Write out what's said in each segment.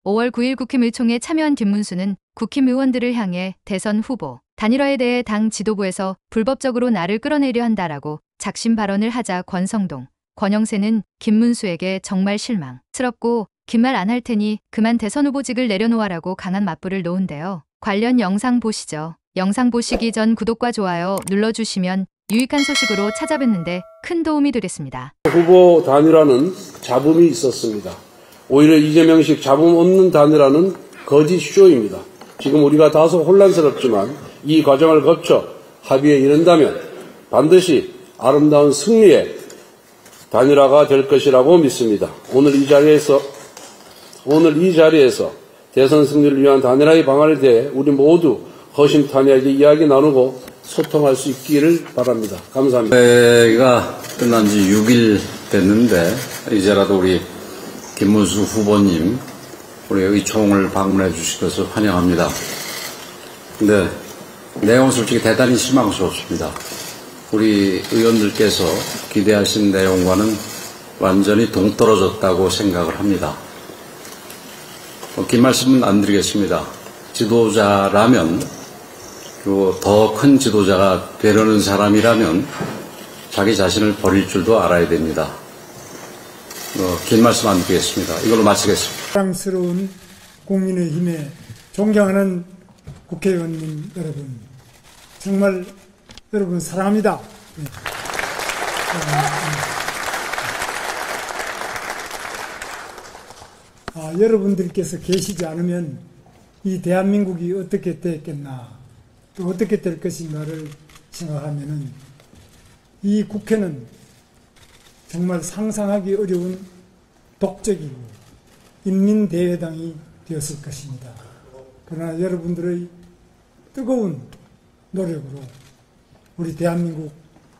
5월 9일 국힘의총에 참여한 김문수는 국힘 의원들을 향해 대선 후보 단일화에 대해 당 지도부에서 불법적으로 나를 끌어내려 한다라고 작심 발언을 하자 권성동, 권영세는 김문수에게 정말 실망스럽고 긴 말 안 할 테니 그만 대선 후보직을 내려놓아라고 강한 맞불을 놓은데요. 관련 영상 보시죠. 영상 보시기 전 구독과 좋아요 눌러주시면 유익한 소식으로 찾아뵙는데 큰 도움이 되겠습니다. 후보 단일화는 잡음이 있었습니다. 오히려 이재명식 잡음 없는 단일화는 거짓 쇼입니다. 지금 우리가 다소 혼란스럽지만 이 과정을 거쳐 합의에 이른다면 반드시 아름다운 승리의 단일화가 될 것이라고 믿습니다. 오늘 이 자리에서 대선 승리를 위한 단일화의 방안에 대해 우리 모두 허심탄회하게 이야기 나누고 소통할 수 있기를 바랍니다. 감사합니다. 회가 끝난 지 6일 됐는데 이제라도 우리 김문수 후보님 우리 의총을 방문해 주신 것을 환영합니다. 근데 내용은 솔직히 대단히 실망스럽습니다. 우리 의원들께서 기대하신 내용과는 완전히 동떨어졌다고 생각을 합니다. 긴 말씀은 안 드리겠습니다. 지도자라면 그리고 더 큰 지도자가 되려는 사람이라면 자기 자신을 버릴 줄도 알아야 됩니다. 긴 말씀 안 드리겠습니다. 이걸로 마치겠습니다. 사랑스러운 국민의힘에 존경하는 국회의원님 여러분, 정말 여러분 사랑합니다. 여러분들께서 계시지 않으면 이 대한민국이 어떻게 됐겠나, 또 어떻게 될 것인가를 생각하면은 이 국회는 정말 상상하기 어려운 독적이고 인민대회당이 되었을 것입니다. 그러나 여러분들의 뜨거운 노력으로 우리 대한민국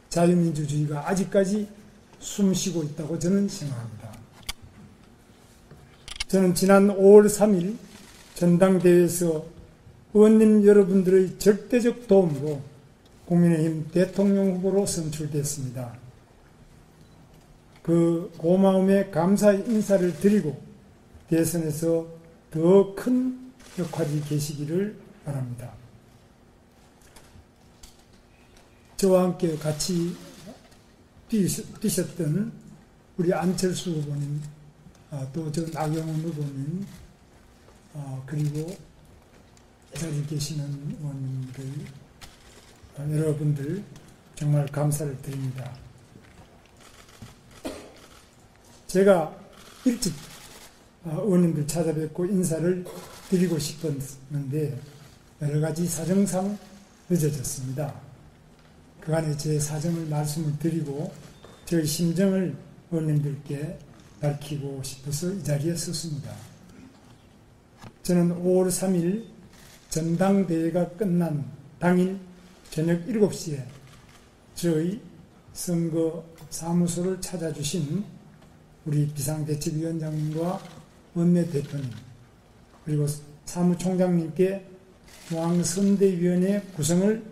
자유민주주의가 아직까지 숨쉬고 있다고 저는 생각합니다. 저는 지난 5월 3일 전당대회에서 의원님 여러분들의 절대적 도움으로 국민의힘 대통령 후보로 선출됐습니다. 그 고마움에 감사 인사를 드리고 대선에서 더 큰 역할이 계시기를 바랍니다. 저와 함께 같이 뛰셨던 우리 안철수 후보님, 또 저 나경원 후보님, 그리고 이 자리에 계시는 의원님들, 여러분들 정말 감사를 드립니다. 제가 일찍 의원님들 찾아뵙고 인사를 드리고 싶었는데 여러 가지 사정상 늦어졌습니다. 그간에 제 사정을 말씀을 드리고 저의 심정을 의원님들께 밝히고 싶어서 이 자리에 섰습니다. 저는 5월 3일 전당대회가 끝난 당일 저녁 7시에 저희 선거 사무소를 찾아주신 우리 비상대책위원장님과 원내대표님 그리고 사무총장님께 중앙선대위원회 구성을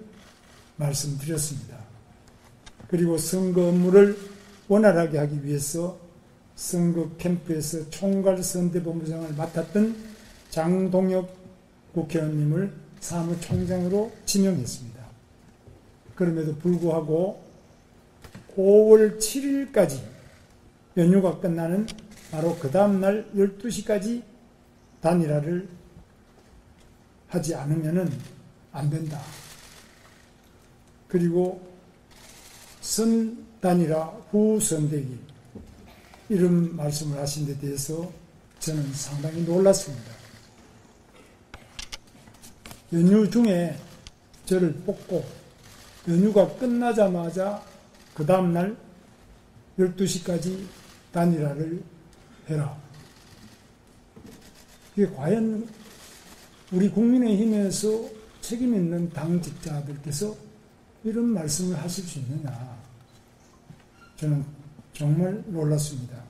말씀드렸습니다. 그리고 선거 업무를 원활하게 하기 위해서 선거 캠프에서 총괄선대본부장을 맡았던 장동혁 국회의원님을 사무총장으로 지명했습니다. 그럼에도 불구하고 5월 7일까지 연휴가 끝나는 바로 그 다음날 12시까지 단일화를 하지 않으면 안 된다. 그리고 선 단일화 후 선대위 이런 말씀을 하신 데 대해서 저는 상당히 놀랐습니다. 연휴 중에 저를 뽑고 연휴가 끝나자마자 그 다음날 12시까지 단일화를 해라. 이게 과연 우리 국민의힘에서 책임 있는 당직자들께서 이런 말씀을 하실 수 있느냐. 저는 정말 놀랐습니다.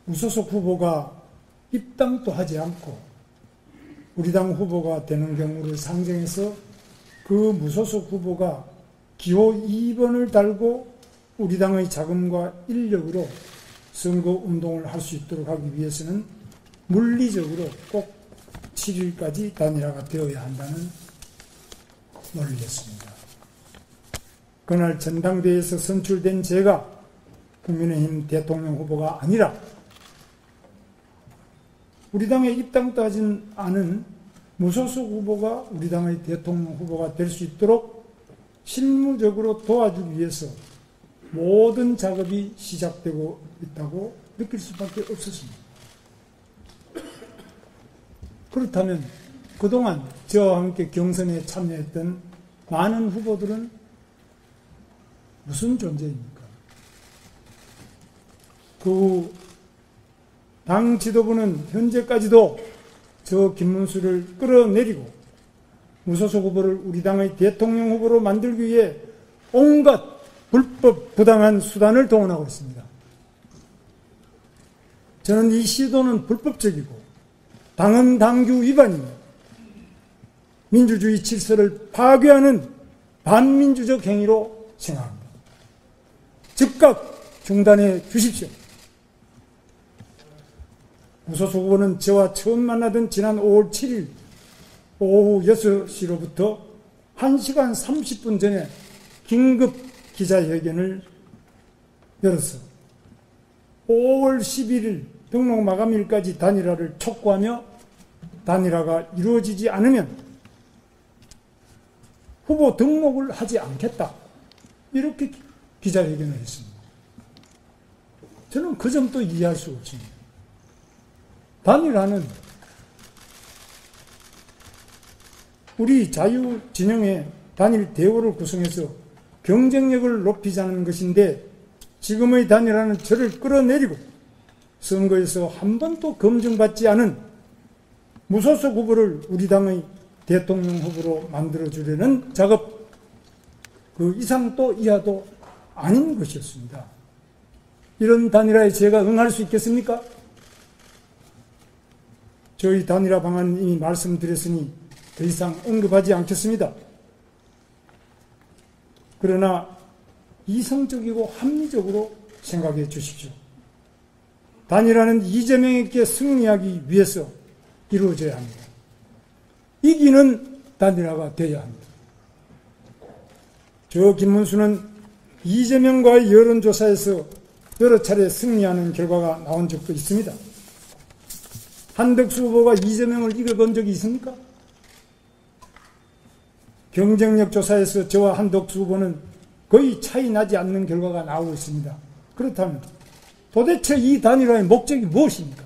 무소속 후보가 입당도 하지 않고 우리 당 후보가 되는 경우를 상정해서 그 무소속 후보가 기호 2번을 달고 우리 당의 자금과 인력으로 선거운동을 할 수 있도록 하기 위해서는 물리적으로 꼭 7일까지 단일화가 되어야 한다는 논리였습니다. 그날 전당대회에서 선출된 제가 국민의힘 대통령 후보가 아니라 우리 당에 입당도 하지 않은 무소속 후보가 우리 당의 대통령 후보가 될 수 있도록 실무적으로 도와주기 위해서 모든 작업이 시작되고 있다고 느낄 수밖에 없었습니다. 그렇다면 그동안 저와 함께 경선에 참여했던 많은 후보들은 무슨 존재입니까? 그 당 지도부는 현재까지도 저 김문수를 끌어내리고 무소속 후보를 우리 당의 대통령 후보로 만들기 위해 온갖 불법 부당한 수단을 동원하고 있습니다. 저는 이 시도는 불법적이고 당헌 당규 위반이며 민주주의 질서를 파괴하는 반민주적 행위로 생각합니다. 즉각 중단해 주십시오. 무소속 후보는 저와 처음 만나던 지난 5월 7일 오후 6시로부터 1시간 30분 전에 긴급 기자회견을 열어서 5월 11일 등록 마감일까지 단일화를 촉구하며 단일화가 이루어지지 않으면 후보 등록을 하지 않겠다. 이렇게 기자회견을 했습니다. 저는 그 점도 이해할 수 없습니다. 단일화는 우리 자유진영의 단일 대우를 구성해서 경쟁력을 높이자는 것인데 지금의 단일화는 저를 끌어내리고 선거에서 한 번도 검증받지 않은 무소속 후보를 우리 당의 대통령 후보로 만들어주려는 작업, 그 이상도 이하도 아닌 것이었습니다. 이런 단일화에 제가 응할 수 있겠습니까? 저희 단일화 방안은 이미 말씀드렸으니 더 이상 언급하지 않겠습니다. 그러나 이성적이고 합리적으로 생각해 주십시오. 단일화는 이재명에게 승리하기 위해서 이루어져야 합니다. 이기는 단일화가 되어야 합니다. 저 김문수는 이재명과의 여론조사에서 여러 차례 승리하는 결과가 나온 적도 있습니다. 한덕수 후보가 이재명을 이겨본 적이 있습니까? 경쟁력 조사에서 저와 한덕수 후보는 거의 차이 나지 않는 결과가 나오고 있습니다. 그렇다면 도대체 이 단일화의 목적이 무엇입니까?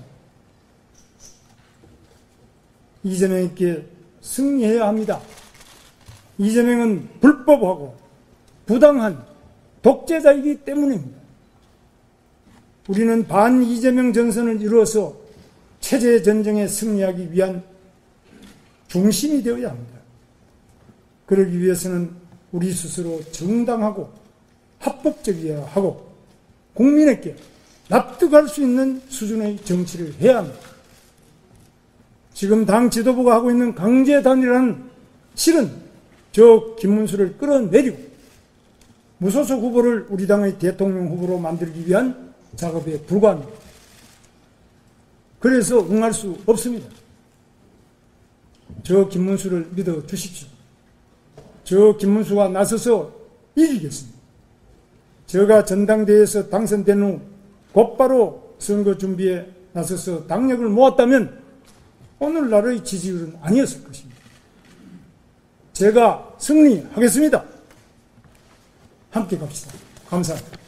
이재명에게 승리해야 합니다. 이재명은 불법하고 부당한 독재자이기 때문입니다. 우리는 반 이재명 전선을 이루어서 체제 전쟁에 승리하기 위한 중심이 되어야 합니다. 그러기 위해서는 우리 스스로 정당하고 합법적이어야 하고 국민에게 납득할 수 있는 수준의 정치를 해야 합니다. 지금 당 지도부가 하고 있는 강제 단일화는 실은 저 김문수를 끌어내리고 무소속 후보를 우리 당의 대통령 후보로 만들기 위한 작업에 불과합니다. 그래서 응할 수 없습니다. 저 김문수를 믿어 주십시오. 저 김문수가 나서서 이기겠습니다. 제가 전당대회에서 당선된 후 곧바로 선거 준비에 나서서 당력을 모았다면 오늘날의 지지율은 아니었을 것입니다. 제가 승리하겠습니다. 함께 갑시다. 감사합니다.